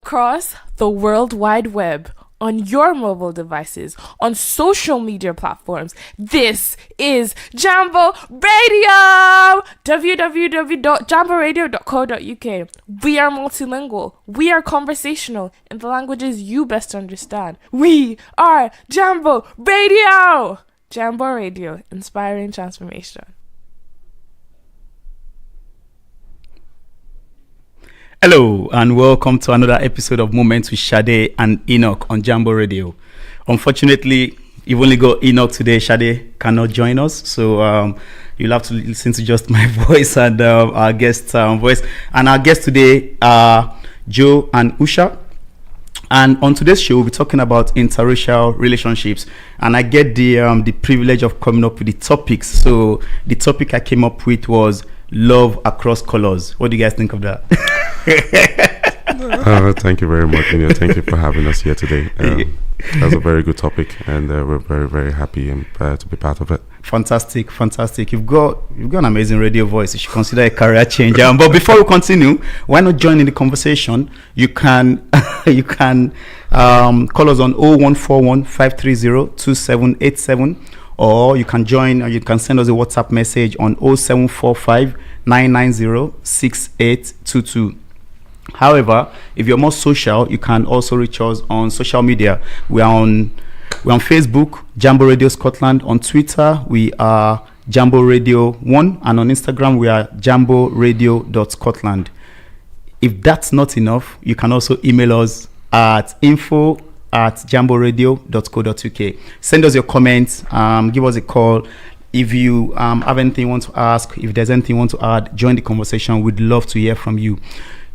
across the World Wide Web, on your mobile devices, on social media platforms. This is Jambo Radio! www.jamboradio.co.uk. We are multilingual. We are conversational in the languages you best understand. We are Jambo Radio! Jambo Radio, inspiring transformation. Hello and welcome to another episode of Moments with Sade and Enoch on Jambo Radio. Unfortunately, you've only got Enoch today. Sade cannot join us, so you'll have to listen to just my voice and our guest voice. And our guests today are Joe and Usha. And on today's show, we'll be talking about interracial relationships. And I get the privilege of coming up with the topics. So the topic I came up with was love across colors. What do you guys think of that? Thank you very much, Enoch. Thank you for having us here today. That's a very good topic, and we're very, very happy to be part of it. Fantastic. You've got an amazing radio voice. You should consider a career change. But before we continue, why not join in the conversation? You can call us on 0141 530 2787, or you can join, or you can send us a WhatsApp message on 0745 990 6822. However, if you're more social, you can also reach us on social media. We're on Facebook, Jambo Radio Scotland. On Twitter, we are Jambo Radio 1, and on Instagram, we are jamboradio.scotland. If that's not enough, you can also email us at info@jamboradio.co.uk. Send us your comments, give us a call. If you have anything you want to ask, if there's anything you want to add, join the conversation. We'd love to hear from you.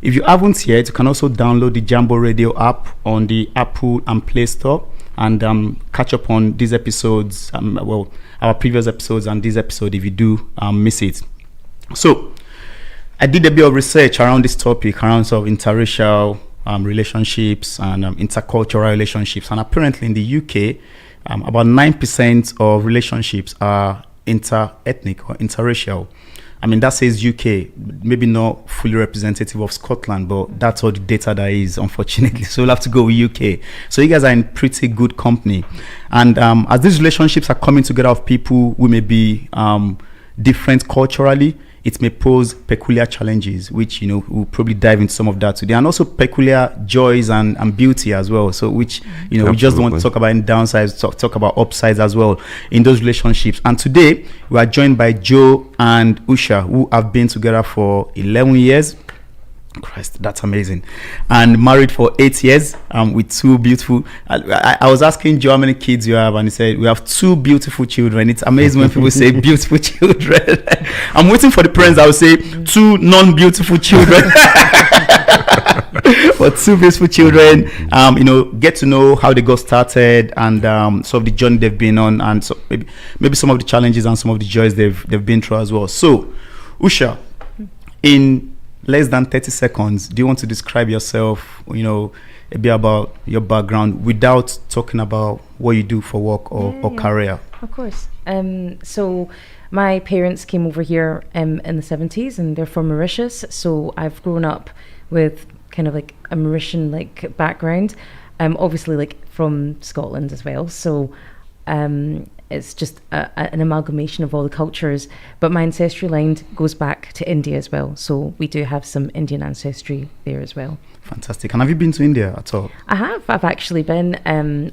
If you haven't yet, you can also download the Jambo Radio app on the Apple and Play Store and catch up on these episodes, our previous episodes and this episode if you do miss it. So, I did a bit of research around this topic, around sort of interracial relationships and intercultural relationships. And apparently in the UK, about 9% of relationships are inter-ethnic or interracial. I mean, that says UK, maybe not fully representative of Scotland, but that's all the data there is, unfortunately. So we'll have to go with UK. So you guys are in pretty good company. And as these relationships are coming together of people who may be different culturally, it may pose peculiar challenges, which, we'll probably dive into some of that today. And also peculiar joys and beauty as well. So which, Absolutely. We just don't want to talk about any downsides, talk about upsides as well in those relationships. And today, we are joined by Joe and Usha, who have been together for 11 years. Christ, that's amazing. And married for 8 years with two beautiful... I was asking Joe how many kids you have, and he said, we have 2 beautiful children. It's amazing when people say beautiful children. I'm waiting for the parents that will say 2 non-beautiful children. But 2 beautiful children, get to know how they got started and sort of the journey they've been on, and so maybe some of the challenges and some of the joys they've been through as well. So, Usha, in less than 30 seconds, do you want to describe yourself, a bit about your background without talking about what you do for work or career? Of course. So my parents came over here in the 70s, and they're from Mauritius. So I've grown up with kind of like a Mauritian background, obviously from Scotland as well. So it's just an amalgamation of all the cultures, but my ancestry line goes back to India as well. So we do have some Indian ancestry there as well. Fantastic. And have you been to India at all? I have. I've actually been.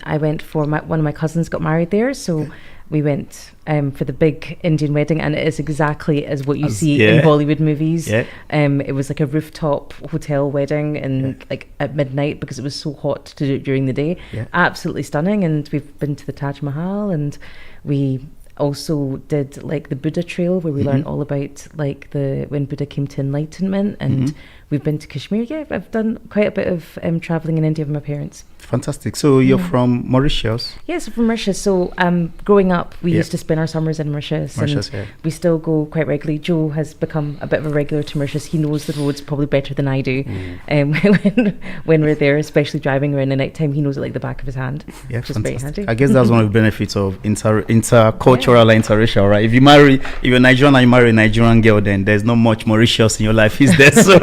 I went for one of my cousins got married there, so we went for the big Indian wedding, and it is exactly as what you see in Bollywood movies. Yeah. It was like a rooftop hotel wedding, and at midnight because it was so hot to do it during the day. Yeah. Absolutely stunning. And we've been to the Taj Mahal, and we also did the Buddha trail, where we learned all about when Buddha came to enlightenment, and we've been to Kashmir. Yeah, I've done quite a bit of traveling in India with my parents. Fantastic. So you're from Mauritius? Yes, from Mauritius. So growing up, we used to spend our summers in Mauritius, and we still go quite regularly. Joe has become a bit of a regular to Mauritius. He knows the roads probably better than I do. When we're there, especially driving around the night time, he knows it like the back of his hand. Yeah, which is very handy. I guess that's one of the benefits of intercultural and interracial, right? If you're Nigerian and you marry a Nigerian girl, then there's not much Mauritius in your life, is there? So,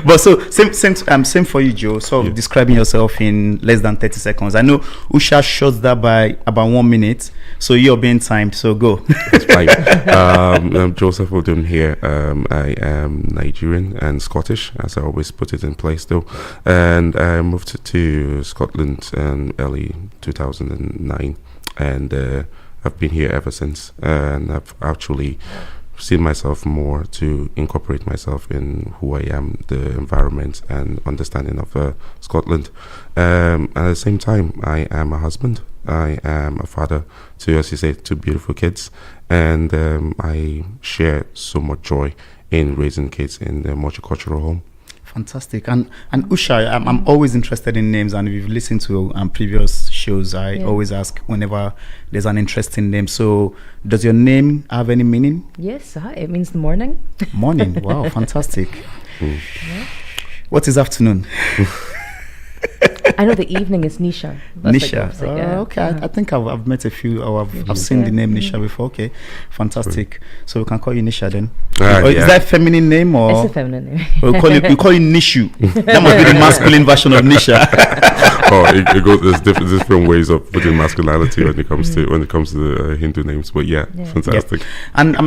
but so same for you, Joe. So describing yourself in less than 30 seconds. I know Usha shows that by about 1 minute, so you're being timed. So go. That's fine. I'm Joseph Odum here. I am Nigerian and Scottish, as I always put it in place, though. And I moved to Scotland in early 2009, and I've been here ever since. And I've actually seen myself more to incorporate myself in who I am, the environment and understanding of Scotland. At the same time, I am a husband. I am a father to, as you say, 2 beautiful kids, and I share so much joy in raising kids in the multicultural home. Fantastic. And Usha, I'm always interested in names, and if you've listened to previous shows, I always ask whenever there's an interesting name. So does your name have any meaning? Yes, it means the morning. Morning. Wow, fantastic. Yeah. What is afternoon? I know the evening is Nisha. Nisha. Okay. I think I've met a few, or I've seen the name Nisha before. Okay, fantastic. So we can call you Nisha then. Is that a feminine name or? It's a feminine name. We call you Nishu. That must be the masculine version of Nisha. It goes. There's different ways of putting masculinity when it comes to the Hindu names. But fantastic. And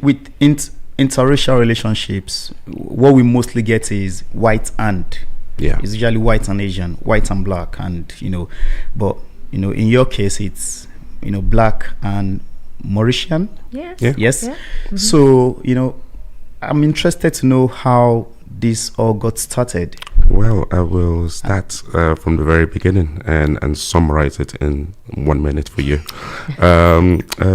with interracial relationships, what we mostly get is white and. Yeah, it's usually white and Asian, white and black, and but in your case it's black and Mauritian. Yes. Yeah. Yes. Yeah. Mm-hmm. So I'm interested to know how this all got started. Well, I will start from the very beginning and summarize it in 1 minute for you.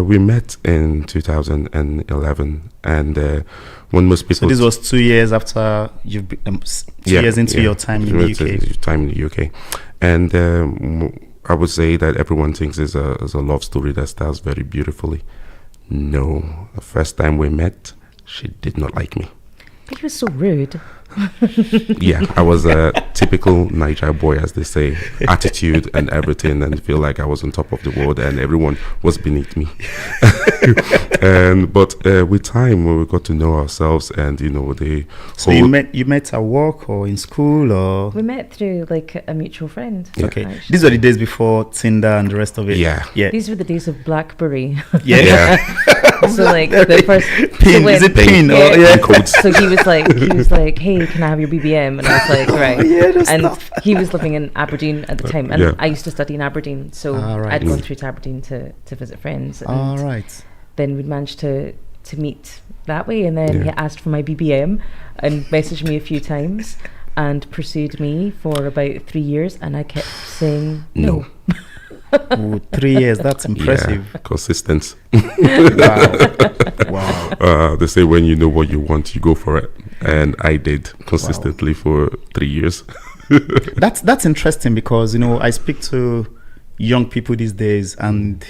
We met in 2011, and when most people... So this was 2 years after you've been, 2 years into your time in the UK. Time in the UK. And I would say that everyone thinks it's a love story that starts very beautifully. No. The first time we met, she did not like me. But you were so rude. Yeah, I was a typical Niger boy, as they say, attitude and everything, and feel like I was on top of the world and everyone was beneath me. But with time, when we got to know ourselves, and So you met at work or in school, or we met through like a mutual friend. Okay, actually. These were the days before Tinder and the rest of it. Yeah. These were the days of BlackBerry. Yeah. So like the first pin, so is it pin? Yeah. Codes. So he was like, hey, can I have your BBM? And I was like, right. And he was living in Aberdeen at the time, and I used to study in Aberdeen, so I'd gone through to Aberdeen to visit friends. And then we'd managed to meet that way, and then he asked for my BBM and messaged me a few times and pursued me for about 3 years, and I kept saying no. Ooh, 3 years, that's impressive. Yeah, consistent. Wow. They say when you know what you want, you go for it, and I did consistently for 3 years. That's interesting, because I speak to young people these days, and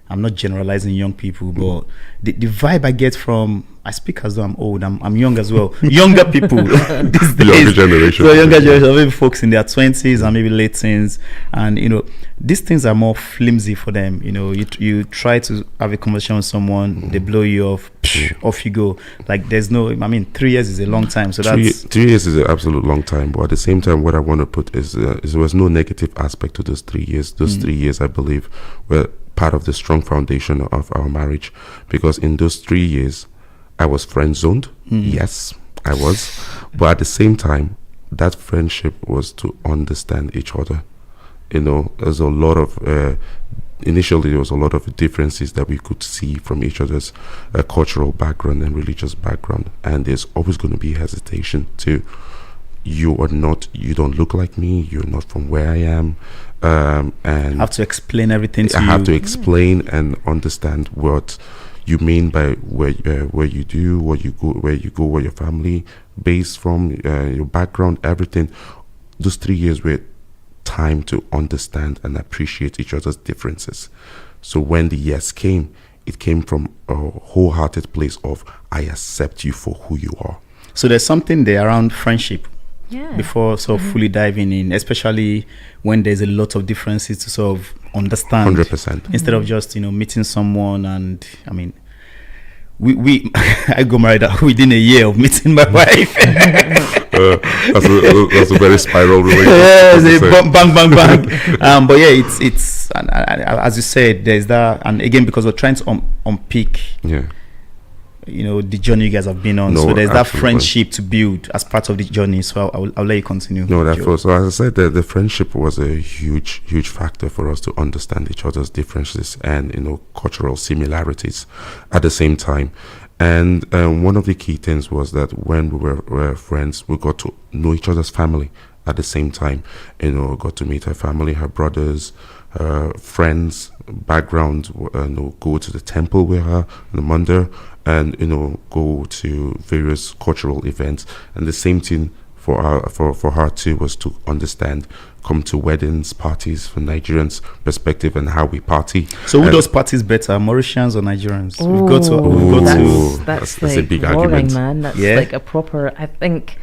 I'm not generalizing young people, but the vibe I get from, I speak as though I'm old, I'm young as well. Younger people these days. Younger generation. So younger generation, maybe folks in their 20s and maybe late teens. And, these things are more flimsy for them. You try to have a conversation with someone, they blow you off, off you go. Like there's 3 years is a long time. So 3 years is an absolute long time. But at the same time, what I want to put is there was no negative aspect to those 3 years. Those 3 years, I believe, were part of the strong foundation of our marriage, because in those 3 years I was friend zoned. Yes, I was, but at the same time that friendship was to understand each other. There's a lot of initially there was a lot of differences that we could see from each other's cultural background and religious background, and there's always going to be hesitation to, you don't look like me, you're not from where I am, and I have to explain everything to you. I have to explain and understand what you mean by where you do, where you go, where your family based from, your background, everything. Those 3 years were time to understand and appreciate each other's differences. So when the yes came, it came from a wholehearted place of, I accept you for who you are. So there's something there around friendship. Yeah. Before sort of fully diving in, especially when there's a lot of differences to sort of understand. 100%. Instead of just, meeting someone, and I mean, we I got married within a year of meeting my wife. That's a very spiral relationship. Yeah, bang, bang, bang. But yeah, it's and as you said, there's that, and again, because we're trying to unpick, the journey you guys have been on. So there's that friendship to build as part of the journey. So I'll let you continue. So as I said, the friendship was a huge factor for us to understand each other's differences and cultural similarities at the same time. And one of the key things was that when we were friends, we got to know each other's family at the same time. Got to meet her family, her brothers, friends, background, go to the temple with her on the Monday, and go to various cultural events. And the same thing for her too was to understand, come to weddings, parties from Nigerians' perspective and how we party. So who does parties better, Mauritians or Nigerians? That's like a big argument, man. That's like a proper, I think.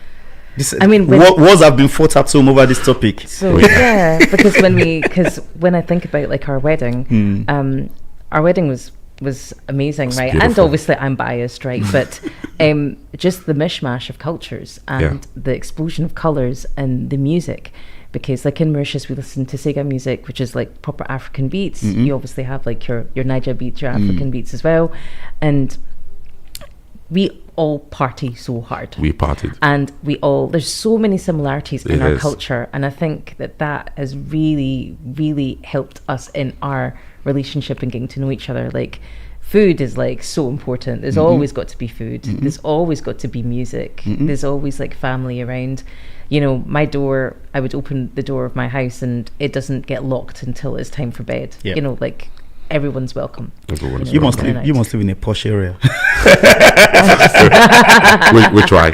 Wars have been fought at home over this topic. So because when I think about like our wedding, our wedding was amazing, right? Beautiful. And obviously I'm biased, right? But just the mishmash of cultures and the explosion of colours and the music, because like in Mauritius we listen to Sega music, which is like proper African beats. You obviously have like your Niger beats, your African beats as well, and we all party so hard. We partied, and there's so many similarities in our culture, and I think that has really, really helped us in our relationship and getting to know each other. Like food is like so important. There's always got to be food. There's always got to be music. There's always like family around. My door, I would open the door of my house and it doesn't get locked until it's time for bed. Like everyone's welcome. You must live in a posh area. we try.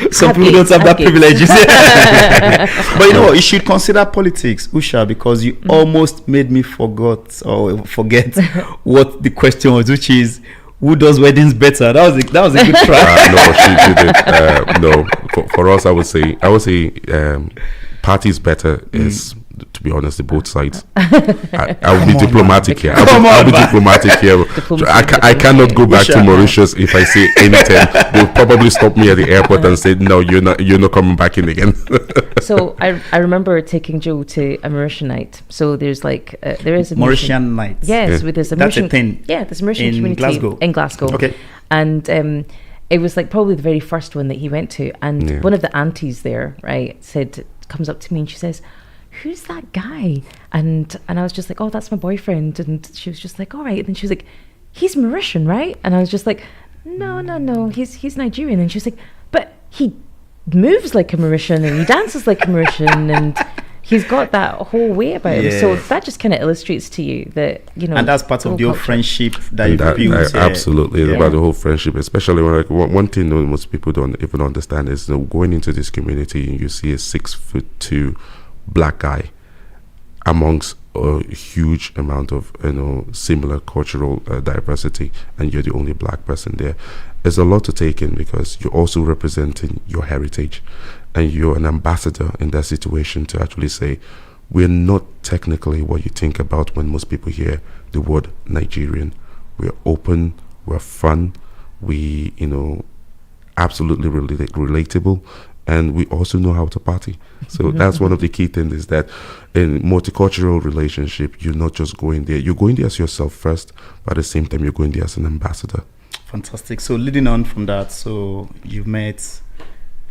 Some people don't have that privilege. But you should consider politics, Usha, because you almost made me forget what the question was, which is, who does weddings better? That was a good try. No, she didn't. No, for us, I would say parties better is, to be honest, the both sides. I will be diplomatic here. I'll be diplomatic here. I cannot go back to Mauritius if I say anything. They'll probably stop me at the airport and say, no, you're not coming back in again. So I remember taking Joe to a Mauritian night. So there's like there is a Mauritian night. Yes, with this Mauritian. That's a thing. Yeah, there's a Mauritian community Glasgow. In Glasgow. Okay. And it was like probably the very first one that he went to, and one of the aunties there, right, comes up to me and she says, who's that guy? And I was just like, oh, that's my boyfriend. And she was just like, all right. And then she was like, he's Mauritian, right? And I was just like, no, he's Nigerian. And she was like, but he moves like a Mauritian and he dances like a Mauritian and he's got that whole way about him. So that just kind of illustrates to you that, and that's part of the whole friendship that you've built. Absolutely, about the whole friendship, especially when one thing most people don't even understand is going into this community and you see a 6'2" black guy amongst a huge amount of similar cultural diversity, and you're the only black person there. There's a lot to take in, because you're also representing your heritage, and you're an ambassador in that situation to actually say, we're not technically what you think about when most people hear the word Nigerian. We're open, we're fun, we absolutely relatable, and we also know how to party. So that's one of the key things, is that in multicultural relationship, you're not just going there. You're going there as yourself first, but at the same time, you're going there as an ambassador. Fantastic. So leading on from that, so you played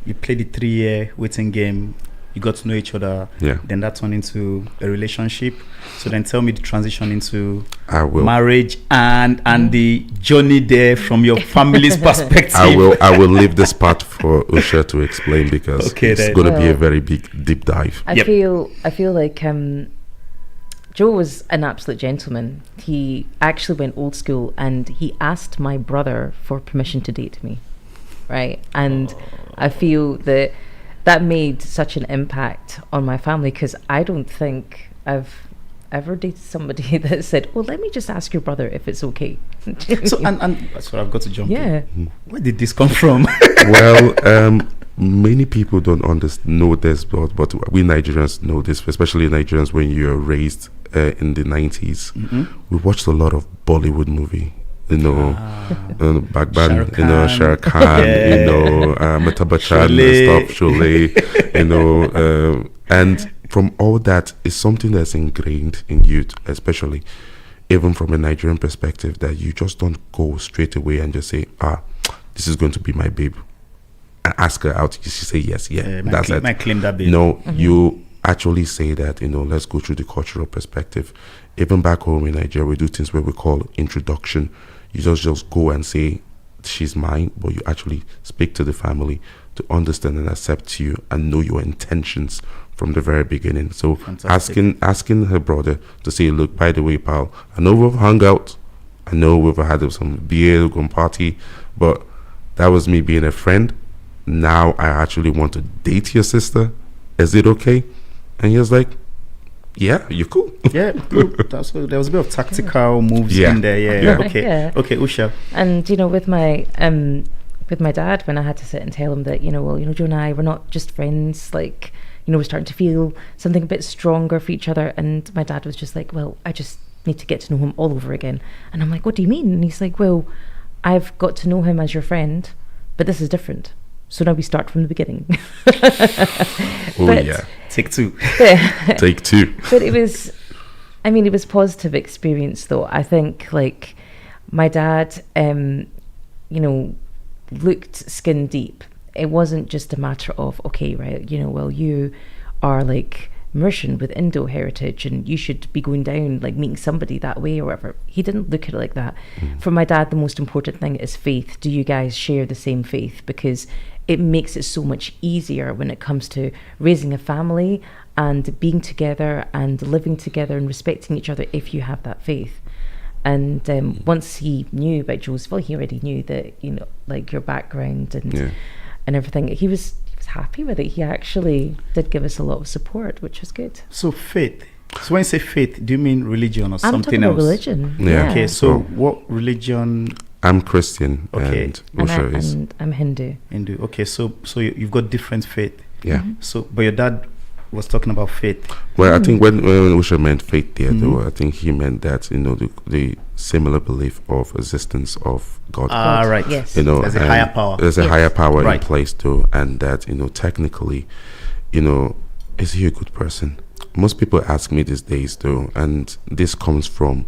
the 3-year waiting game. You got to know each other. Yeah. Then that turned into a relationship. So then tell me the transition into marriage and the journey there from your family's perspective. I will leave this part for Usha to explain, because it's going to be a very big deep dive. I feel like Joe was an absolute gentleman. He actually went old school and he asked my brother for permission to date me, right? And I feel that that made such an impact on my family, because I don't think I've ever dated somebody that said, "Well, let me just ask your brother if it's okay." So and so I've got to jump yeah. in. Where did this come from? Well, many people don't know this, but we Nigerians know this, especially Nigerians when you're raised in the 90s. We watched a lot of Bollywood movie. Back then, Shah Khan, Amitabh Bachchan and stuff, Sholay, and from all that is something that's ingrained in you, especially even from a Nigerian perspective, that you just don't go straight away and just say, this is going to be my babe, and ask her out. You say yes, that's it. I claim that babe. No, you actually say that, let's go through the cultural perspective. Even back home in Nigeria, we do things where we call introduction. You just go and say, she's mine, but you actually speak to the family to understand and accept you and know your intentions from the very beginning. So asking her brother to say, look, by the way, pal, I know we've hung out, I know we've had some beer, gone party, but that was me being a friend. Now I actually want to date your sister. Is it okay? And he was like, yeah, you're cool. Yeah, cool. There was a bit of tactical moves in there. Yeah. Okay, Usha. And with my dad, when I had to sit and tell him that, Joe and I, we're not just friends, like, we're starting to feel something a bit stronger for each other. And my dad was just like, well, I just need to get to know him all over again. And I'm like, what do you mean? And he's like, well, I've got to know him as your friend, but this is different. So now we start from the beginning. Take two. Take two. But it was positive experience though. I think like my dad, looked skin deep. It wasn't just a matter of, okay, right, well, you are like Mauritian with Indo heritage and you should be going down, like meeting somebody that way or whatever. He didn't look at it like that. For my dad, the most important thing is faith. Do you guys share the same faith? Because it makes it so much easier when it comes to raising a family and being together and living together and respecting each other if you have that faith. And once he knew about Josephville, he already knew that, like your background and everything. He was happy with it. He actually did give us a lot of support, which was good. So faith. So when you say faith, do you mean religion or something else? Religion. Yeah. Okay, so what religion? I'm Christian. Okay. And Usha is. And I'm Hindu. Okay, so you've got different faith. Yeah. So, but your dad was talking about faith. Well, I think when Usha meant faith there, though, I think he meant that, the similar belief of existence of God. Right. Yes. There's a higher power. There's a higher power Right. in place, though, and that, technically, is he a good person? Most people ask me these days, though, and this comes from,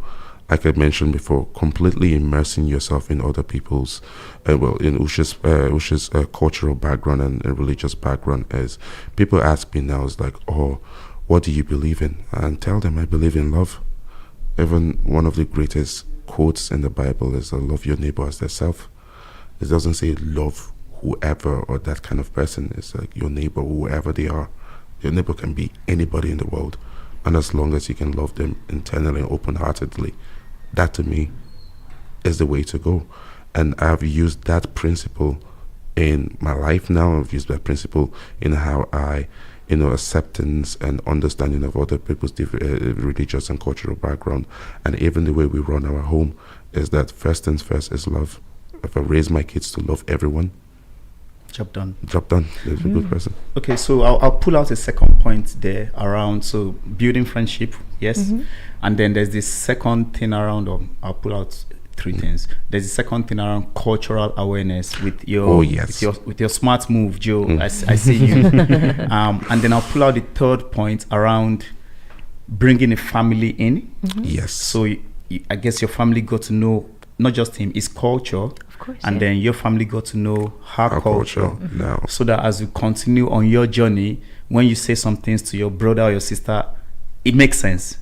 like I mentioned before, completely immersing yourself in other people's, in Usha's cultural background and religious background. As people ask me now, it's like, oh, what do you believe in? And tell them I believe in love. Even one of the greatest quotes in the Bible is, love your neighbor as thyself. It doesn't say love whoever or that kind of person. It's like your neighbor, whoever they are. Your neighbor can be anybody in the world. And as long as you can love them internally and open-heartedly, that to me is the way to go. And I've used that principle in my life now. I've used that principle in how I, acceptance and understanding of other people's religious and cultural background. And even the way we run our home is that first things first is love. If I raise my kids to love everyone, Job done. There's a good person. Okay, so I'll pull out a second point there around, so building friendship, yes. And then there's this second thing around, I'll pull out three things. There's the second thing around cultural awareness with your with your smart move, Joe. I see you. And then I'll pull out the third point around bringing a family in. Yes. So I guess your family got to know not just him, his culture. Of course. And then your family got to know her culture. Now. So that as you continue on your journey, when you say some things to your brother or your sister, it makes sense.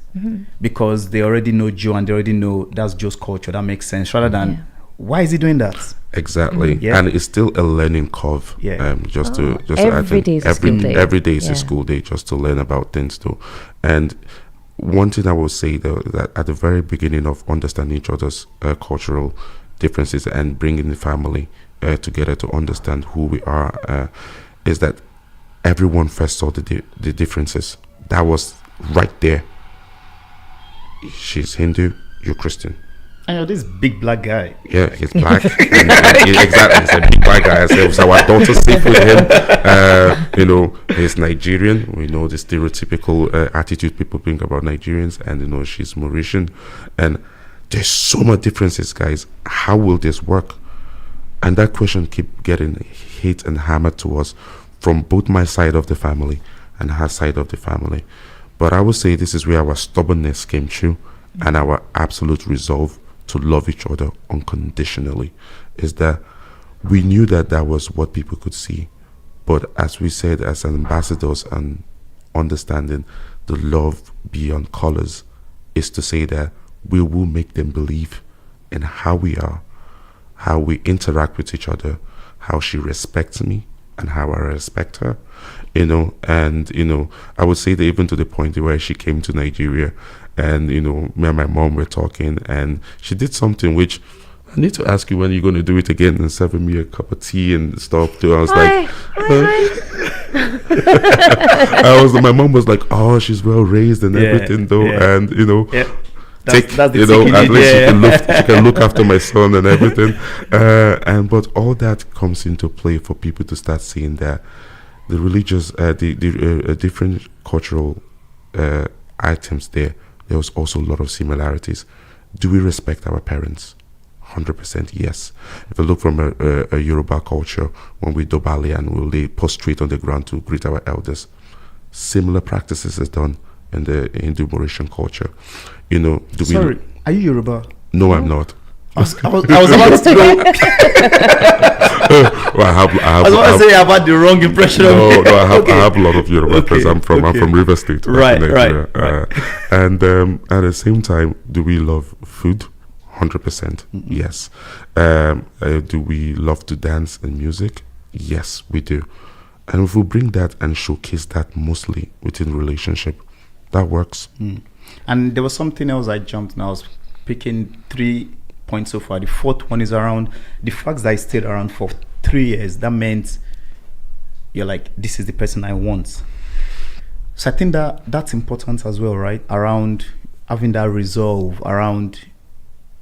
Because they already know Joe and they already know that's Joe's culture. That makes sense. Rather than, why is he doing that? Exactly. Yeah. And it's still a learning curve. Yeah. Every day is a school day. Every day is a school day just to learn about things too. And one thing I will say though, that at the very beginning of understanding each other's cultural differences and bringing the family together to understand who we are, is that everyone first saw the differences. That was right there. She's Hindu, you're Christian. And you're this big black guy. Yeah, he's black. Exactly, he's a big black guy. So our daughter sleep with him. He's Nigerian. We know the stereotypical attitude people bring about Nigerians, and she's Mauritian. And there's so much differences, guys. How will this work? And that question keep getting hit and hammered to us from both my side of the family and her side of the family. But I would say this is where our stubbornness came true, and our absolute resolve to love each other unconditionally, is that we knew that was what people could see. But as we said, as ambassadors and understanding the love beyond colors, is to say that we will make them believe in how we are, how we interact with each other, how she respects me and how I respect her, and I would say that even to the point where she came to Nigeria, and me and my mom were talking, and she did something which I need to ask you when you're going to do it again, and serving me a cup of tea and stuff too. I was my mom was like, oh, she's well raised and everything though, and that's at least she can look after my son and everything, but all that comes into play for people to start seeing that the religious, the different cultural items there was also a lot of similarities. Do we respect our parents? 100% yes. If you look from a Yoruba culture, when we dobale and we'll lay prostrate on the ground to greet our elders, similar practices is done in the Hindu Mauritian culture. Sorry, are you Yoruba? No, I'm not. I was about to go. I was about to say I had the wrong impression of you. No, I have a lot of Yoruba friends. I'm from River State, right. And at the same time, do we love food? 100%, yes. Do we love to dance and music? Yes, we do. And if we bring that and showcase that mostly within relationship, that works. And there was something else I jumped, and I was picking 3 points so far. The fourth one is around the fact that I stayed around for 3 years. That meant you're like, this is the person I want. So I think that's important as well, right? Around having that resolve around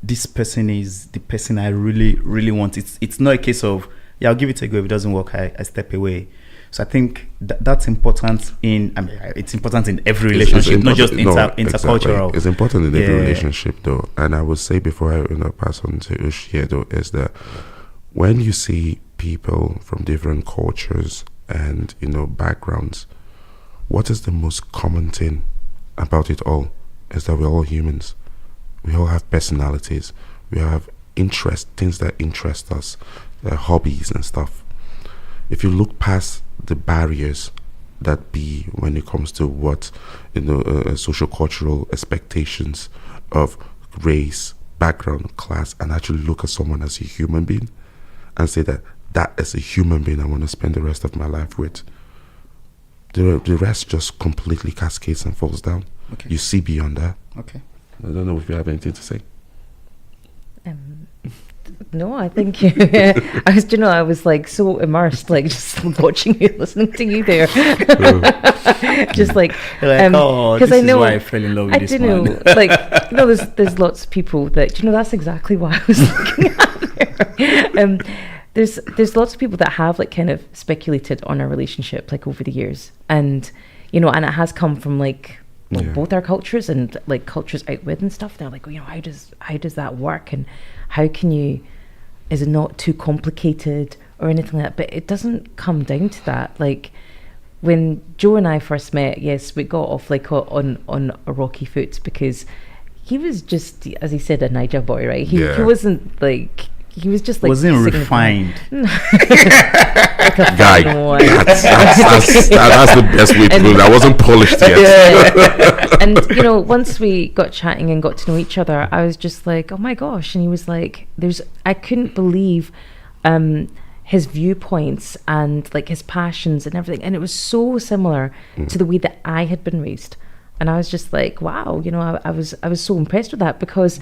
this person is the person I really, really want. It's not a case of, I'll give it a go. If it doesn't work, I step away. So I think that's important it's important in every relationship, not just intercultural. Exactly. It's important in every relationship though. And I would say before I pass on to Usha here though, is that when you see people from different cultures and backgrounds, what is the most common thing about it all is that we're all humans. We all have personalities. We have things that interest us, hobbies and stuff. If you look past the barriers that be when it comes to what social cultural expectations of race, background, class, and actually look at someone as a human being and say that is a human being I want to spend the rest of my life with, the rest just completely cascades and falls down. You see beyond that. I don't know if you have anything to say. No, I think I was like so immersed, like just watching you, listening to you there. Just like, because I know why I fell in love with this man. There's lots of people that that's exactly why I was looking at there. There's lots of people that have like kind of speculated on our relationship like over the years, and and it has come from both our cultures and like cultures out with and stuff. They're like, how does that work, and how can you? Is it not too complicated or anything like that? But it doesn't come down to that. Like when Joe and I first met, yes, we got off like on a rocky foot because he was just, as he said, a Niger boy, right? He wasn't like. He was just like wasn't refined. Like a guy. That's the best way to do it. I wasn't polished yet. And once we got chatting and got to know each other, I was just like, oh my gosh. And he was like, I couldn't believe his viewpoints and like his passions and everything. And it was so similar to the way that I had been raised. And I was just like, wow, I was so impressed with that because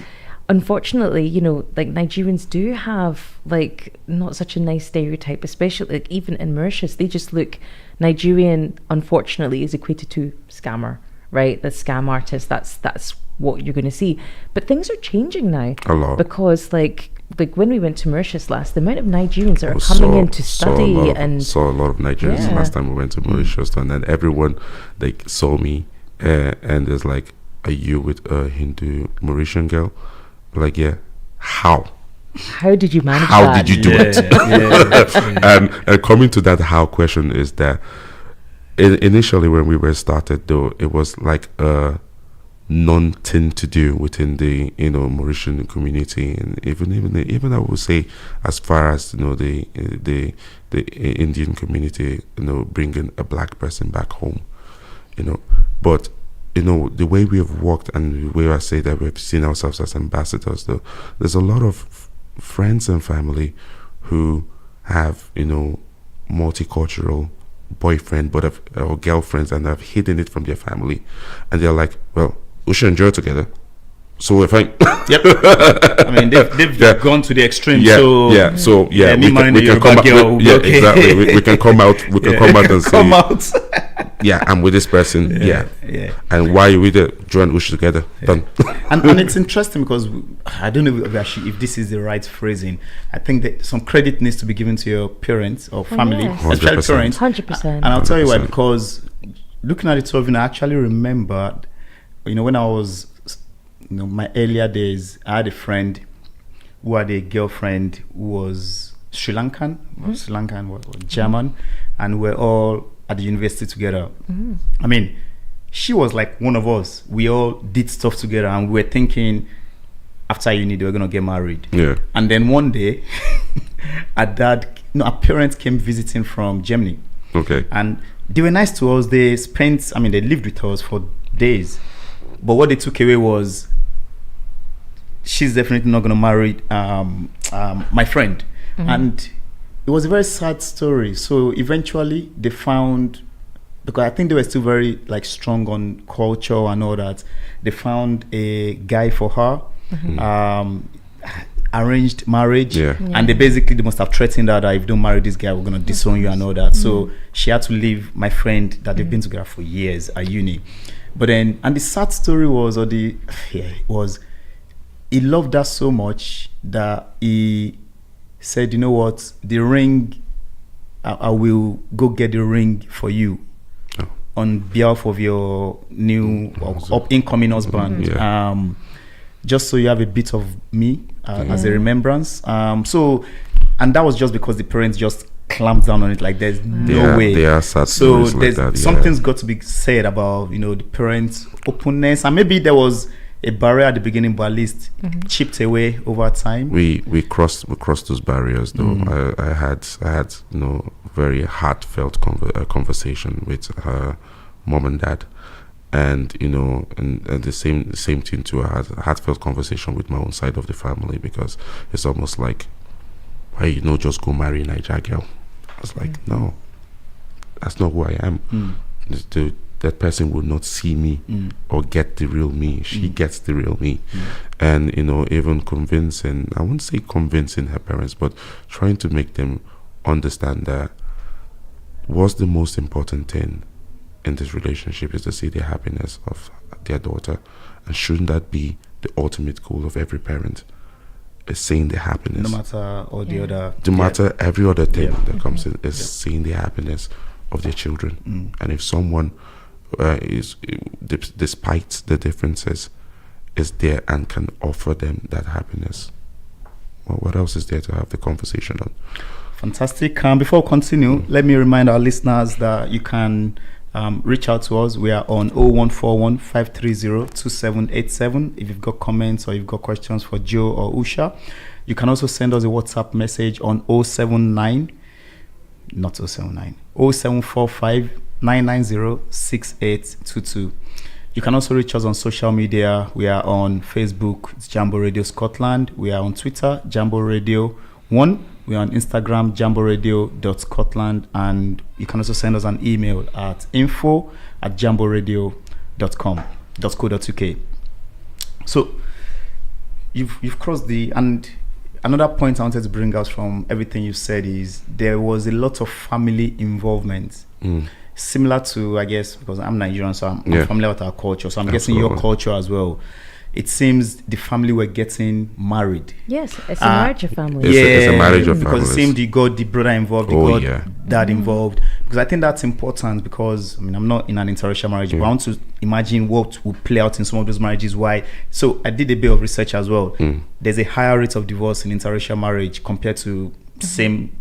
unfortunately, you know, like Nigerians do have like not such a nice stereotype, especially like even in Mauritius, they just look, Nigerian unfortunately is equated to scammer, right? The scam artist, that's what you're going to see. But things are changing now. A lot. Because like when we went to Mauritius last, the amount of Nigerians that are coming in to study saw a lot of Nigerians last time we went to Mauritius, and then everyone like saw me and is like, are you with a Hindu Mauritian girl? Like, yeah. How did you manage how that? did you do it? And coming to that how question is that initially when we were started, though, it was like a non-thing to do within the, you know, Mauritian community, and even I would say as far as, you know, the Indian community, you know, bringing a black person back home, you know. But you know, the way we have worked and the way I say that we've seen ourselves as ambassadors, though, there's a lot of friends and family who have, you know, multicultural boyfriend or girlfriends, and have hidden it from their family, and they're like, well, we should enjoy together, so we're fine. Yep. I mean, they've gone to the extreme. So we can come out. Exactly. We can come out. We can come out and say, yeah, I'm with this person. Yeah. And why we join Usha together? Done. and it's interesting because I don't know if this is the right phrasing. I think that some credit needs to be given to your parents or family, especially parents. 100%. And I'll tell you why. Because looking at the two of you, I actually remembered, you know, when I was, you know, my earlier days, I had a friend who had a girlfriend who was Sri Lankan, or German, and we're all at the university together. I mean, she was like one of us. We all did stuff together, and we were thinking after uni they were gonna get married. Yeah. And then one day, our parents came visiting from Germany. Okay. And they were nice to us. They lived with us for days. But what they took away was, she's definitely not going to marry my friend. And it was a very sad story. So eventually they found, because I think they were still very like strong on culture and all that, they found a guy for her, arranged marriage, and they must have threatened her that if you don't marry this guy, we're going to disown you and all that. So she had to leave my friend that they've been together for years at uni. But then, and the sad story was, he loved her so much that he said, you know what, the ring, I will go get the ring for you on behalf of your new incoming husband, just so you have a bit of me as a remembrance. And that was just because the parents just clamped down on it, like there's no way. There are sad so stories like that, something's got to be said about, you know, the parents' openness, and maybe there was a barrier at the beginning, but at least chipped away over time. We crossed those barriers, though. I had you know, very heartfelt conversation with her mom and dad, and you know, and the same thing too. I had a heartfelt conversation with my own side of the family, because it's almost like, why you know, just go marry a Niger girl. I was like, no, that's not who I am. That person will not see me or get the real me. She gets the real me. And, you know, even convincing, I wouldn't say convincing her parents, but trying to make them understand that what's the most important thing in this relationship is to see the happiness of their daughter. And shouldn't that be the ultimate goal of every parent? Is seeing the happiness. No matter all the other... No matter every other thing that comes in, is seeing the happiness of their children. And if someone is, despite the differences, is there and can offer them that happiness, well, what else is there to have the conversation on? Fantastic. Before we continue, let me remind our listeners that you can reach out to us. We are on 0141 530 2787. If you've got comments or you've got questions for Joe or Usha, you can also send us a WhatsApp message on 0745 990 6822. You can also reach us on social media. We are on Facebook, it's Jambo Radio Scotland. We are on Twitter, Jambo Radio 1. We are on Instagram, jamboradio.scotland, and you can also send us an email at info@jamboradio.co.uk. So you've crossed the, and another point I wanted to bring out from everything you said is there was a lot of family involvement. Similar to, I guess, because I'm Nigerian, so I'm familiar with our culture. So I'm guessing your culture as well. It seems the family were getting married. Yes, it's a marriage of families. It's a marriage of because families. it seemed you got the brother involved, you got dad involved. Because I think that's important, because I mean, I'm not in an interracial marriage, but I want to imagine what will play out in some of those marriages. Why? So I did a bit of research as well. There's a higher rate of divorce in interracial marriage compared to same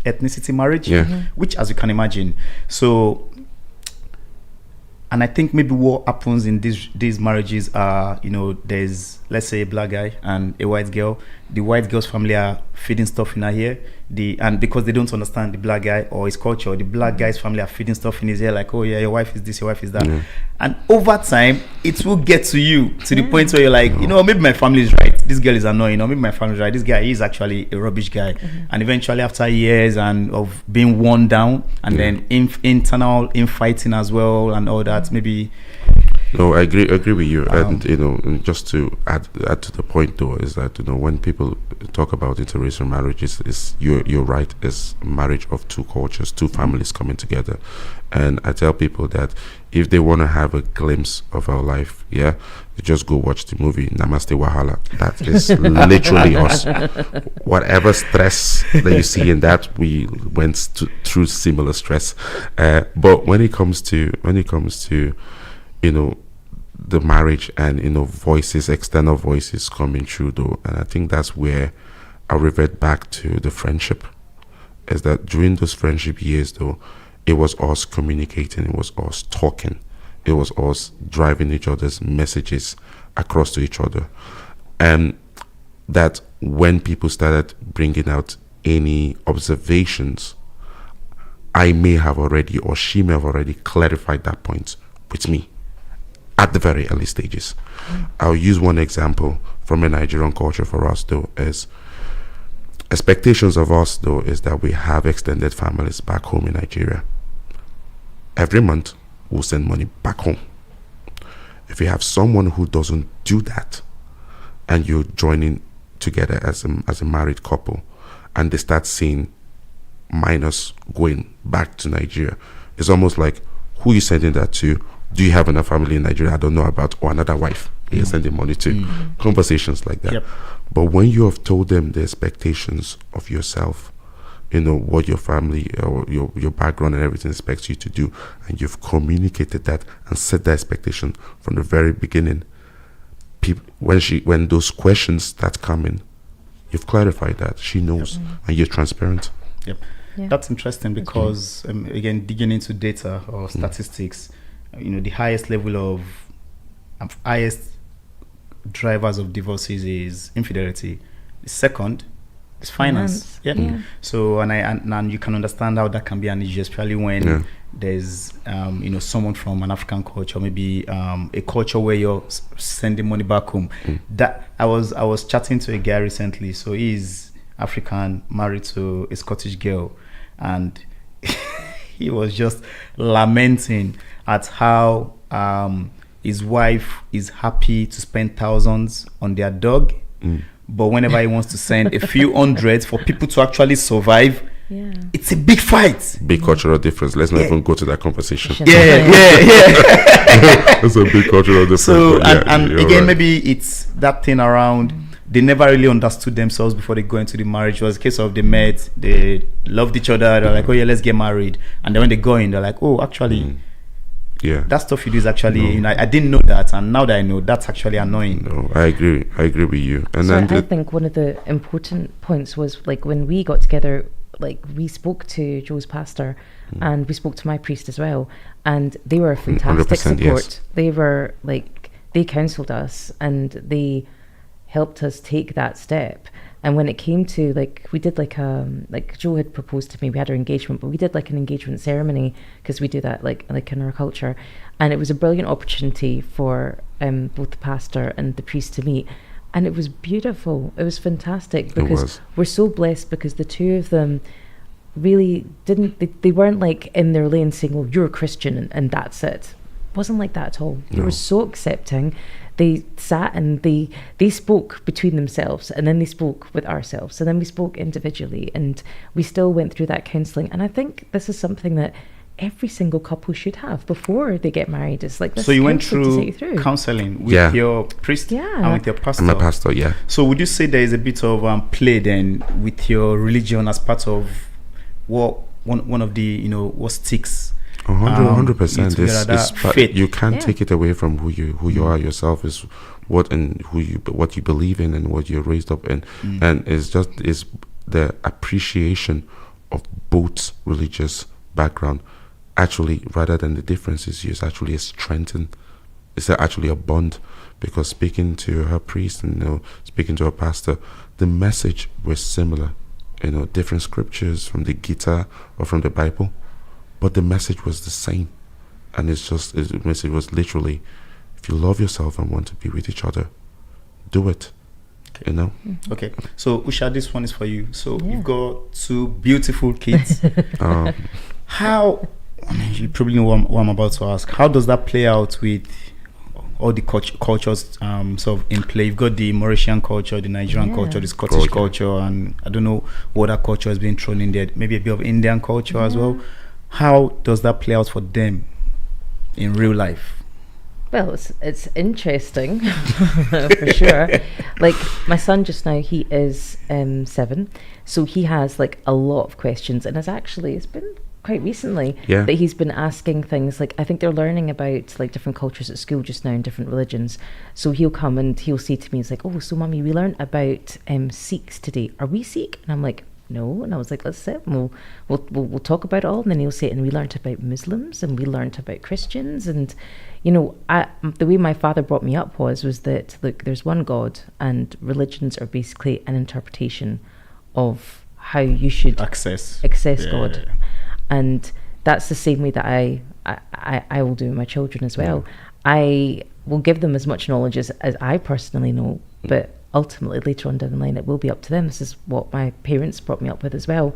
ethnicity marriage, which, as you can imagine. So, and I think maybe what happens in these marriages are, there's, let's say, a black guy and a white girl. The white girl's family are feeding stuff in her ear. And because they don't understand the black guy or his culture, the black guy's family are feeding stuff in his ear, like, oh yeah, your wife is this, your wife is that. And over time, it will get to you, to the point where you're like, maybe my family is right. This girl is annoying. Or maybe my family is right. This guy is actually a rubbish guy. And eventually, after years and of being worn down, and then internal infighting as well, and all that, maybe. No, I agree with you. And just to add to the point though, is that when people talk about interracial marriages, you're right, it's marriage of two cultures, two families coming together. And I tell people that if they want to have a glimpse of our life, you just go watch the movie Namaste Wahala. That is literally us. Whatever stress that you see in that, we went through similar stress. But when it comes to the marriage and voices, external voices coming through though, and I think that's where I revert back to the friendship, is that during those friendship years though, it was us communicating, it was us talking, it was us driving each other's messages across to each other. And that when people started bringing out any observations, I may have already, or she may have already clarified that point with me at the very early stages. I'll use one example from a Nigerian culture for us though, is expectations of us though is that we have extended families back home in Nigeria. Every month we'll send money back home. If you have someone who doesn't do that, and you're joining together as a married couple, and they start seeing minors going back to Nigeria, it's almost like, who you sending that to? Do you have another family in Nigeria I don't know about, or another wife you're sending money to? Conversations like that. But when you have told them the expectations of yourself, what your family or your background and everything expects you to do, and you've communicated that and set the expectation from the very beginning, when those questions start coming, you've clarified that. She knows, and you're transparent. That's interesting, because again, digging into data or statistics, the highest level of highest drivers of divorces is infidelity. The second is finance. So and you can understand how that can be an issue, especially when there's someone from an African culture, maybe a culture where you're sending money back home. That I was chatting to a guy recently. So he's African, married to a Scottish girl, and he was just lamenting at how his wife is happy to spend thousands on their dog, but whenever he wants to send a few hundreds for people to actually survive, it's a big fight. Big cultural difference. Let's not even go to that conversation. It's a big cultural difference. So and again, right. Maybe it's that thing around. They never really understood themselves before they go into the marriage. It was a case of they met, they loved each other, they're like, oh yeah, let's get married. And then when they go in, they're like, oh, actually, that stuff you do is actually, I didn't know that, and now that I know, that's actually annoying. No, I agree with you. And so I think one of the important points was, like, when we got together, like, we spoke to Joe's pastor and we spoke to my priest as well, and they were a fantastic support. Yes. They were like, they counseled us and they helped us take that step. And when it came to, like, we did like Joe had proposed to me, we had our engagement, but we did like an engagement ceremony, because we do that like in our culture, and it was a brilliant opportunity for both the pastor and the priest to meet, and it was beautiful. It was fantastic, because we're so blessed, because the two of them really they weren't like in their lane saying, well, you're a Christian and that's it. wasn't like that at all. They were so accepting. They sat and they spoke between themselves, and then they spoke with ourselves, and then we spoke individually, and we still went through that counselling. And I think this is something that every single couple should have before they get married. It's like this. So you went through counselling with your priest and with your pastor. I'm a pastor, yeah. So would you say there is a bit of play then with your religion as part of what one of the what sticks? 100%. You can't take it away from who you are yourself. Is what you believe in and what you're raised up in, and it's the appreciation of both religious background. Actually, rather than the differences, it's actually a strengthen. It's actually a bond, because speaking to her priest and speaking to her pastor, the message was similar. Different scriptures from the Gita or from the Bible, but the message was the same. And the message was literally, if you love yourself and want to be with each other, do it. Okay. So Usha, this one is for you. So you've got 2 beautiful kids. How? You probably know what I'm about to ask. How does that play out with all the cultures sort of in play? You've got the Mauritian culture, the Nigerian culture, the Scottish culture, and I don't know what other culture has been thrown in there. Maybe a bit of Indian culture as well. How does that play out for them in real life? Well, it's interesting for sure. Like my son just now, he is 7, so he has like a lot of questions, and it's been quite recently that he's been asking things. Like I think they're learning about like different cultures at school just now and different religions. So he'll come and he'll say to me, he's like, "Oh, so mummy, we learned about Sikhs today. Are we Sikh?" And I'm like, "No." And I was like, "Let's sit and we'll talk about it all." And then he'll say, "And we learned about Muslims and we learned about Christians." And the way my father brought me up was that look, there's one God, and religions are basically an interpretation of how you should access God. And that's the same way that I will do with my children as well. I will give them as much knowledge as I personally know, but ultimately later on down the line it will be up to them. This is what my parents brought me up with as well.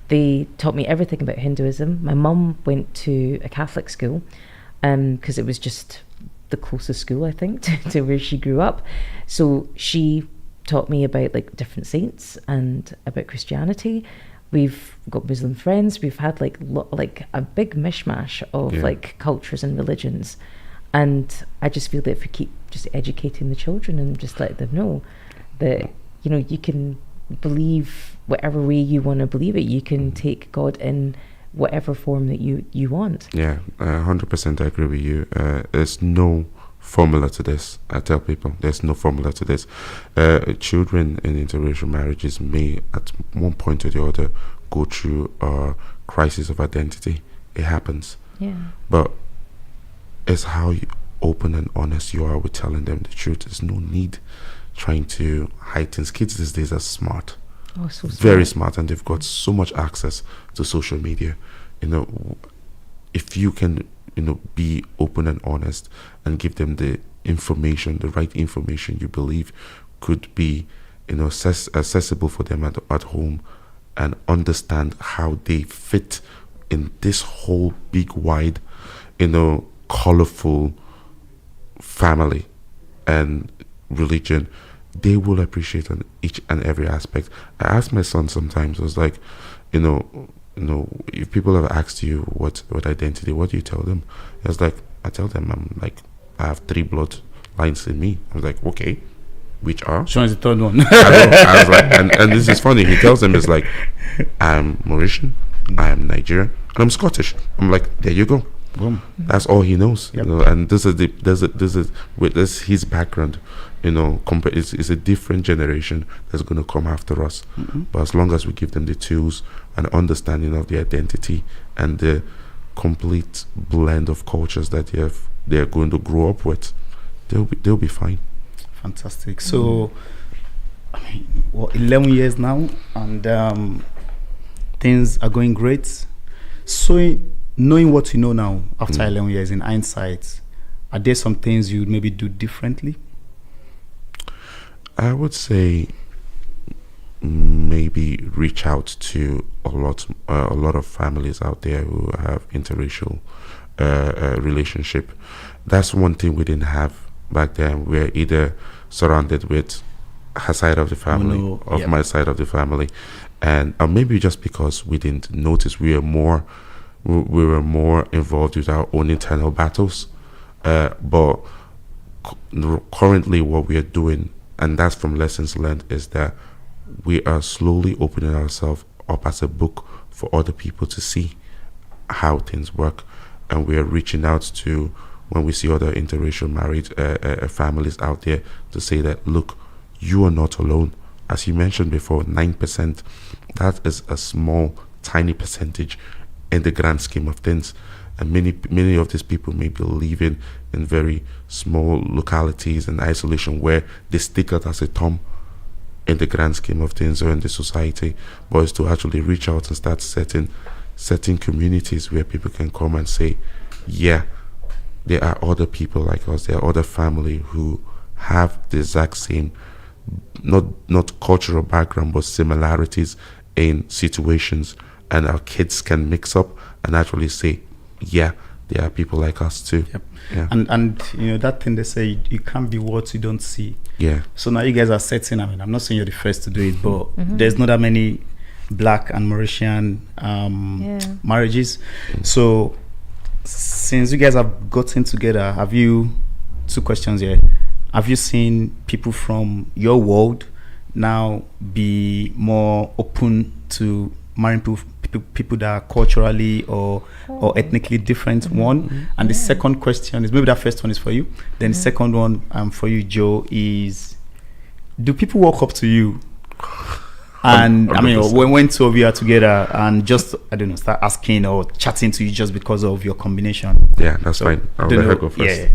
They taught me everything about Hinduism. My mum went to a Catholic school because it was just the closest school, I think, to where she grew up. So she taught me about like different saints and about Christianity. We've got Muslim friends. We've had like a big mishmash of like cultures and religions, and I just feel that if we keep just educating the children and just let them know that you can believe whatever way you want to believe it, you can take God in whatever form that you want. 100% I agree with you. There's no formula to this. I tell people there's no formula to this. Children in interracial marriages may at one point or the other go through a crisis of identity. It happens, but it's how open and honest you are with telling them the truth. There's no need trying to hide things. Kids these days are smart, so very smart, and they've got so much access to social media. If you can be open and honest and give them the information, the right information you believe could be accessible for them at home, and understand how they fit in this whole big wide colorful family and religion, they will appreciate on each and every aspect. I ask my son sometimes, I was like, if people have asked you what identity, what do you tell them? I was like, I tell them I have 3 blood lines in me. I was like, okay, which are? Show us the third one. I was like, and this is funny. He tells them, it's like, I'm Mauritian, I am Nigerian, and I'm Scottish. I'm like, there you go. Boom. That's all he knows. Yep. And this is his background. It's a different generation that's going to come after us. Mm-hmm. But as long as we give them the tools and understanding of the identity and the complete blend of cultures that they're going to grow up with, they'll be fine. Fantastic. So, 11 years now, and things are going great. So, knowing what you know now, after 11 years in hindsight, are there some things you would maybe do differently? I would say maybe reach out to a lot of families out there who have interracial relationship. That's one thing we didn't have back then. We're either surrounded with her side of the family my side of the family, and maybe just because we didn't notice, we were more involved with our own internal battles. But currently, what we are doing, and that's from lessons learned, is that we are slowly opening ourselves up as a book for other people to see how things work, and we are reaching out to, when we see other interracial married families out there, to say that, look, you are not alone. As you mentioned before, 9%, that is a small, tiny percentage in the grand scheme of things. And many of these people may be living in very small localities and isolation, where they stick out as a thumb in the grand scheme of things or in the society. But it's to actually reach out and start setting communities where people can come and say, yeah, there are other people like us, there are other family who have the exact same, not cultural background, but similarities in situations, and our kids can mix up and actually say, yeah, there are people like us too. Yep. Yeah. And you know that thing they say, you can't be what you don't see. Yeah. So now you guys are setting, I mean, I'm not saying you're the first to do it, but there's not that many Black and Mauritian marriages. So since you guys have gotten together, have you, two questions here, have you seen people from your world now be more open to marrying people that are culturally or ethnically different? One. And the second question is, maybe that first one is for you, then the second one for you, Joe, is, do people walk up to you and I mean, when two of you are together and just, I don't know, start asking or chatting to you just because of your combination? Yeah, that's fine. I'll let her go first. Yeah.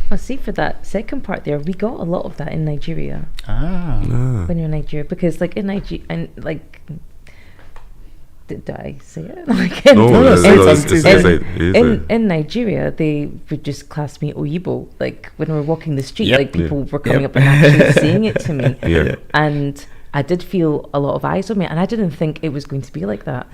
Well, see, for that second part there, we got a lot of that in Nigeria. When you're in Nigeria, because like in Nigeria, and like, did I say it? Like in Nigeria, they would just class me Oyibo. Like when we were walking the street, like people were coming up and actually saying it to me. And I did feel a lot of eyes on me, and I didn't think it was going to be like that.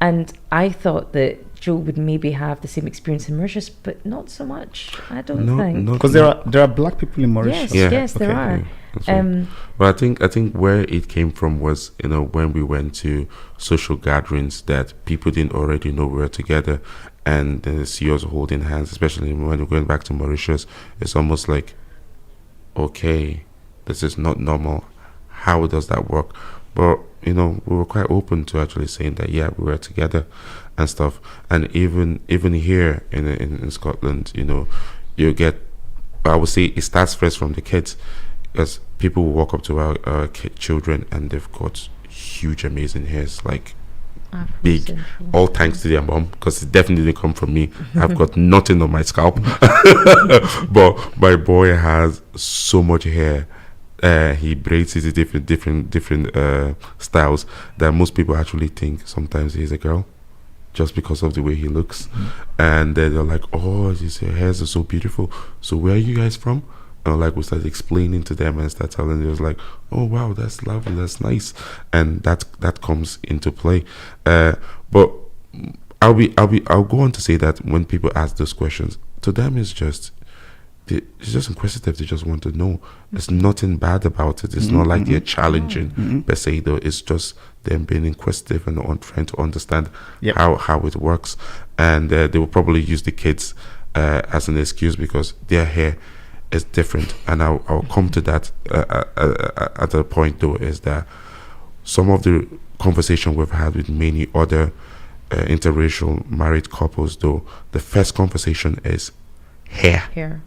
And I thought that Joe would maybe have the same experience in Mauritius, but not so much. I don't think, because there are Black people in Mauritius. Yes, there are. But I think where it came from was, you know, when we went to social gatherings that people didn't already know we were together, and then see us holding hands, especially when we're going back to Mauritius. It's almost like, okay, this is not normal. How does that work? But you know, we were quite open to actually saying that, yeah, we were together and stuff. And even here in Scotland, you know, you get, I would say it starts first from the kids, because people will walk up to our children and they've got huge, amazing hairs, like big, all thanks to their mom, because it definitely didn't come from me. I've got nothing on my scalp. But my boy has so much hair. He braids it in different styles that most people actually think sometimes he's a girl, just because of the way he looks. And then they're like, oh, your hairs are so beautiful. So where are you guys from? And like we started explaining to them and start telling them, it was like, oh wow, that's lovely, that's nice. And that comes into play. But I'll go on to say that when people ask those questions, to them it's just inquisitive. They just want to know. There's nothing bad about it. It's not like they're challenging per se, though. It's just them being inquisitive and trying to understand how it works. And they will probably use the kids as an excuse because their hair is different. And I'll come to that at a point, though, is that some of the conversation we've had with many other interracial married couples, though, the first conversation is hair.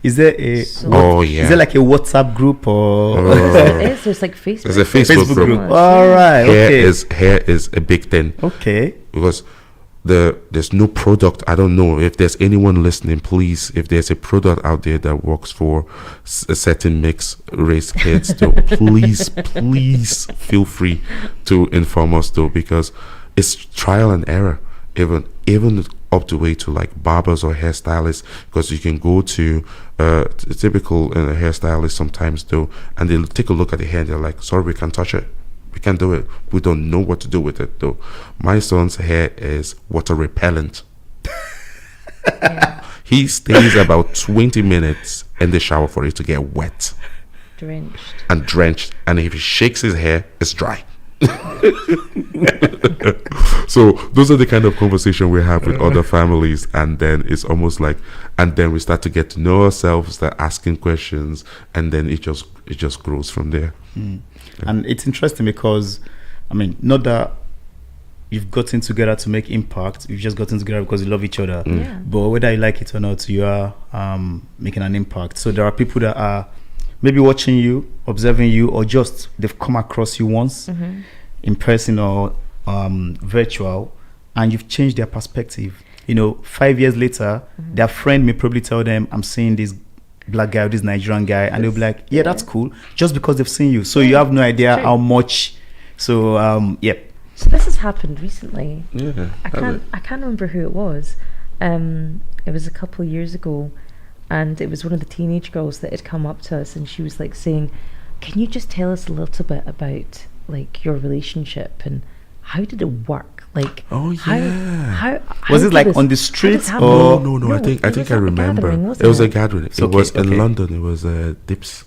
Is there a is there like a WhatsApp group or there's like Facebook? There's a Facebook group. All right. Hair is a big thing. Okay. Because there's no product. I don't know if there's anyone listening. Please, if there's a product out there that works for a certain mixed race kids, though, please feel free to inform us, though, because it's trial and error. Even up the way to like barbers or hairstylists, because you can go to a typical hairstylist sometimes, though, and they'll take a look at the hair and they're like, sorry, we can't touch it, we can't do it, we don't know what to do with it, though. My son's hair is water repellent. Yeah. He stays about 20 minutes in the shower for it to get wet. Drenched. And if he shakes his hair, it's dry. So those are the kind of conversation we have with other families, and then it's almost like, and then we start to get to know ourselves, start asking questions, and then it just grows from there. And it's interesting because, I mean, not that you've gotten together to make impact, you've just gotten together because you love each other. But whether you like it or not, you are making an impact. So there are people that are maybe watching you, observing you, or just they've come across you once in person or virtual, and you've changed their perspective. 5 years later, their friend may probably tell them, I'm seeing this black guy or this Nigerian guy, and they'll be like, yeah, that's cool, just because they've seen you. So you have no idea how much. So So this has happened recently. Yeah, I can't remember who it was. It was a couple of years ago, and it was one of the teenage girls that had come up to us, and she was like saying, can you just tell us a little bit about like your relationship and how did it work? Like, how was it like on the streets or no, I think I remember. It was a gathering. It was in London. It was Dips.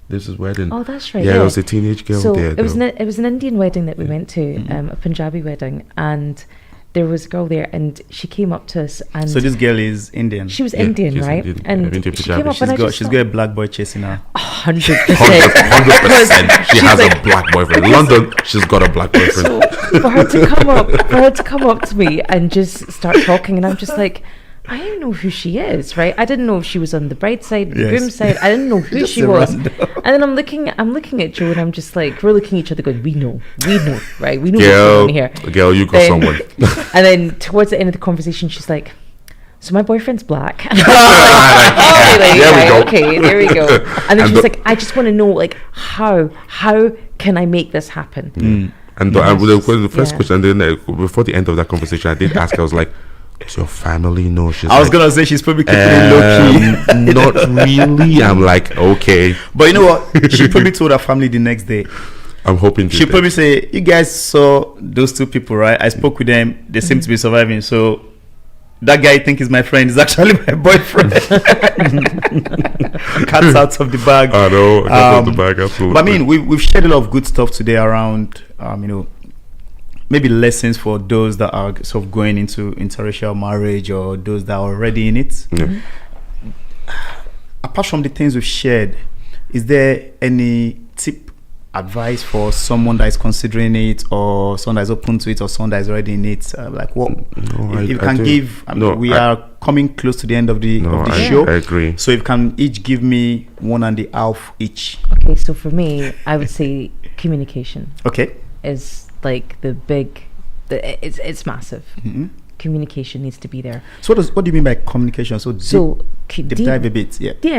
This is wedding. Oh, that's right. Yeah, it was a teenage girl so there. It was an Indian wedding that we went to, a Punjabi wedding, and there was a girl there, and she came up to us. And so this girl is Indian. She was Indian, right? Indian. And she came up, she's got a black boy chasing her. 100%. She has a black boyfriend. In London, she's got a black boyfriend. So for her to come up to me and just start talking, and I'm just like, I don't know who she is, right? I didn't know if she was on the bride side, the groom side. I didn't know who she was. And then I'm looking at Joe, and I'm just like, we're looking at each other going, we know, right? We know what's going on here. Girl, you got someone. And then towards the end of the conversation, she's like, so my boyfriend's black. And okay, there we go. And then she's like, I just want to know, like, how can I make this happen? And the first question, and then before the end of that conversation, I did ask, I was like, does your family know? I was gonna say she's probably keeping it low key. Not really. I'm like, okay. But you know what? She probably told her family the next day. I'm hoping she'll probably say, you guys saw those two people, right? I spoke with them. They seem to be surviving. So that guy I think is my friend is actually my boyfriend. Cat's out of the bag. I know. Cat's out of the bag, absolutely. But I mean, we've shared a lot of good stuff today around, maybe lessons for those that are sort of going into interracial marriage or those that are already in it. Apart from the things we've shared, is there any tip, advice for someone that is considering it, or someone that is open to it, or someone that is already in it? Like what you can give? We are coming close to the end of the show. I agree. So if you can each give me 1.5 each. Okay, so for me, I would say communication. Okay. Is like it's massive. Communication needs to be there. So what do you mean by communication? So deep dive a bit.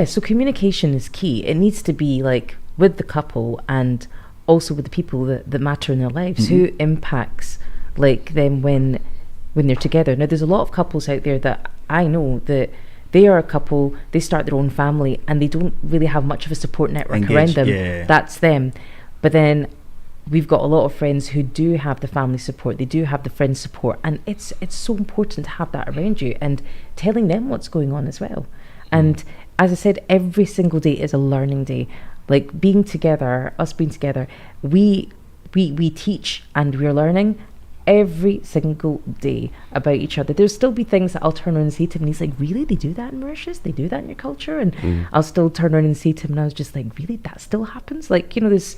So communication is key. It needs to be like with the couple and also with the people that matter in their lives. Who impacts like them when they're together. Now there's a lot of couples out there that I know that they are a couple, they start their own family and they don't really have much of a support network around them. That's them. But then we've got a lot of friends who do have the family support, they do have the friend support, and it's so important to have that around you and telling them what's going on as well. And as I said, every single day is a learning day. Like us being together, we teach and we're learning every single day about each other. There'll still be things that I'll turn around and say to him, and he's like, really, they do that in Mauritius? They do that in your culture? And I'll still turn around and say to him, and I was just like, really, that still happens? Like, there's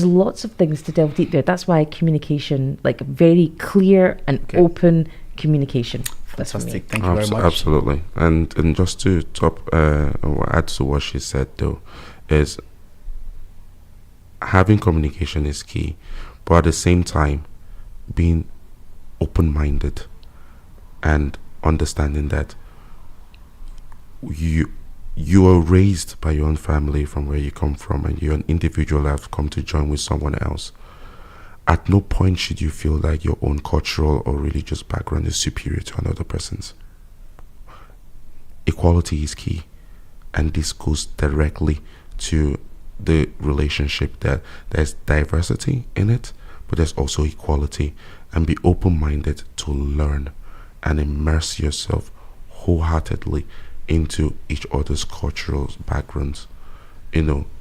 lots of things to delve deep there. That's why communication, like very clear and open communication. Fantastic. Thank you very much. Absolutely. And just to add to what she said though, is having communication is key, but at the same time being open-minded and understanding that you are raised by your own family from where you come from, and you're an individual that have come to join with someone else. At no point should you feel like your own cultural or religious background is superior to another person's. Equality is key, and this goes directly to the relationship that there's diversity in it, but there's also equality, and be open-minded to learn and immerse yourself wholeheartedly into each other's cultural backgrounds.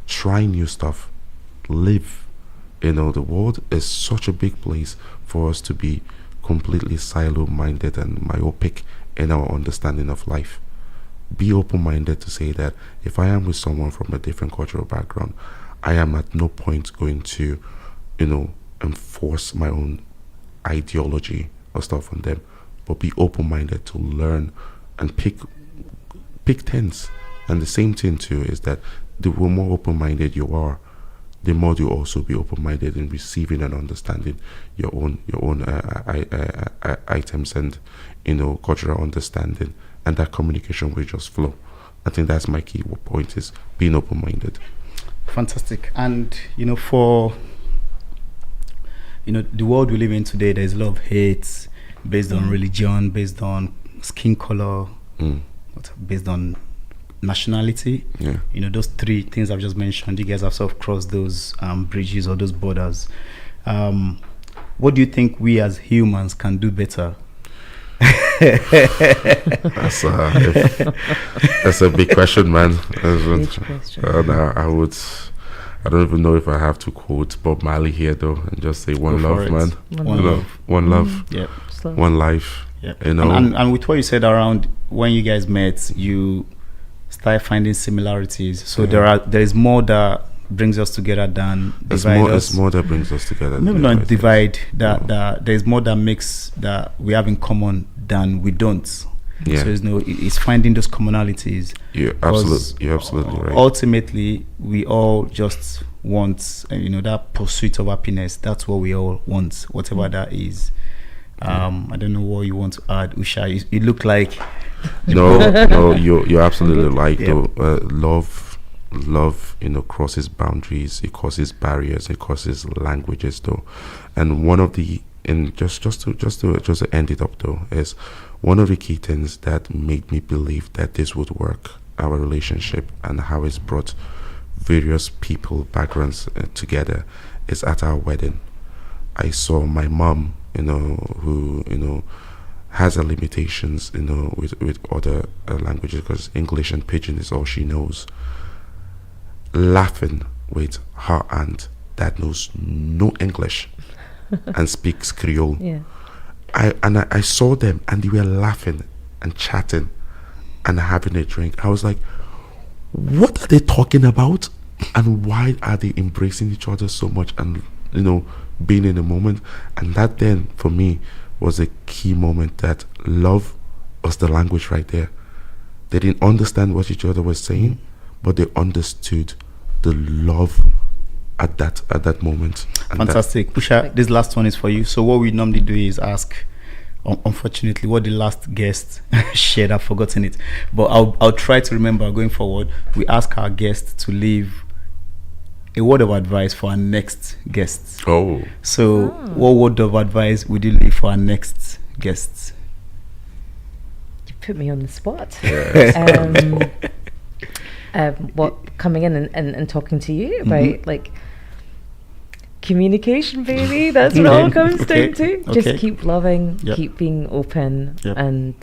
Try new stuff, live. The world is such a big place for us to be completely silo-minded and myopic in our understanding of life. Be open-minded to say that if I am with someone from a different cultural background, I am at no point going to, enforce my own ideology or stuff on them, but be open-minded to learn and pick things. And the same thing too is that the more open-minded you are, the more you also be open-minded in receiving and understanding your own items and cultural understanding, and that communication will just flow. I think that's my key point, is being open-minded. Fantastic. And for the world we live in today, there's a lot of hate based on religion, based on skin color, based on nationality. Those three things I've just mentioned, you guys have sort of crossed those bridges or those borders. What do you think we as humans can do better? That's a big question, man. Huge question. I don't even know if I have to quote Bob Marley here though, and just say one love, man. One love. Yep. One life. Yep. And with what you said around when you guys met, you start finding similarities. So there is more that brings us together than divide us. There's more that brings us together. Maybe not divide. That there's more that makes that we have in common than we don't. Yeah. So it's finding those commonalities. You're absolutely right. Ultimately, we all just want that pursuit of happiness. That's what we all want, whatever that is. I don't know what you want to add, Usha. You look like no, you're absolutely right. Though love, crosses boundaries. It crosses barriers. It crosses languages, though. And one of the just to end it up though is one of the key things that made me believe that this would work, our relationship, and how it's brought various people backgrounds together, is at our wedding. I saw my mom, who has her limitations, with other languages, because English and Pidgin is all she knows, laughing with her aunt that knows no English and speaks Creole. Yeah. I saw them, and they were laughing and chatting and having a drink. I was like, what are they talking about? And why are they embracing each other so much and, being in the moment? And that then, for me, was a key moment that love was the language right there. They didn't understand what each other was saying, but they understood the love at that moment. And fantastic. Usha, this last one is for you. So what we normally do is ask, unfortunately, what the last guest shared, I've forgotten it, but I'll try to remember going forward. We ask our guests to leave a word of advice for our next guests. What word of advice would you leave for our next guests? You put me on the spot. Yeah. What, coming in and talking to you about like communication, baby. That's what it all comes down to. Just keep loving, keep being open, and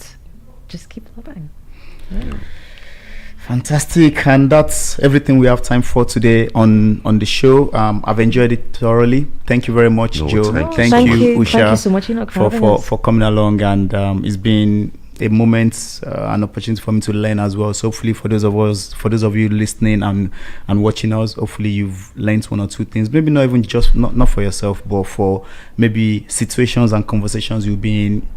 just keep loving. Yeah. Fantastic. And that's everything we have time for today on the show. I've enjoyed it thoroughly. Thank you very much, Joe. Thank you, Usha. Thank you so much, Enoch, for coming along. And it's been a moment, an opportunity for me to learn as well. So hopefully for those of you listening and watching us, hopefully you've learned one or two things, maybe not even just not for yourself, but for maybe situations and conversations you'll be in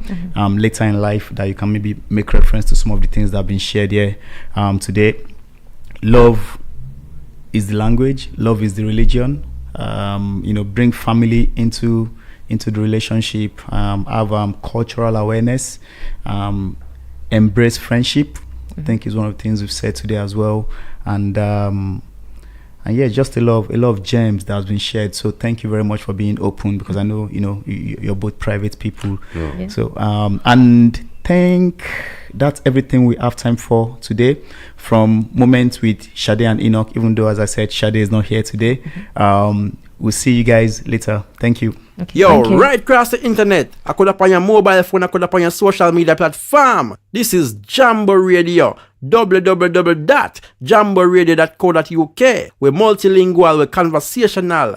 later in life, that you can maybe make reference to some of the things that have been shared here today. Love is the language, love is the religion. Bring family into the relationship, have cultural awareness, embrace friendship. I think is one of the things we've said today as well, and just a lot of gems that has been shared. So thank you very much for being open, because I know you're both private people. So and think that's everything we have time for today. From Moments with Sade and Enoch, even though, as I said, Sade is not here today. We'll see you guys later. Thank you. Okay, right across the internet. I could up on your mobile phone, I could up on your social media platform. This is Jambo Radio. www.jamboradio.co.uk. We're multilingual, we're conversational.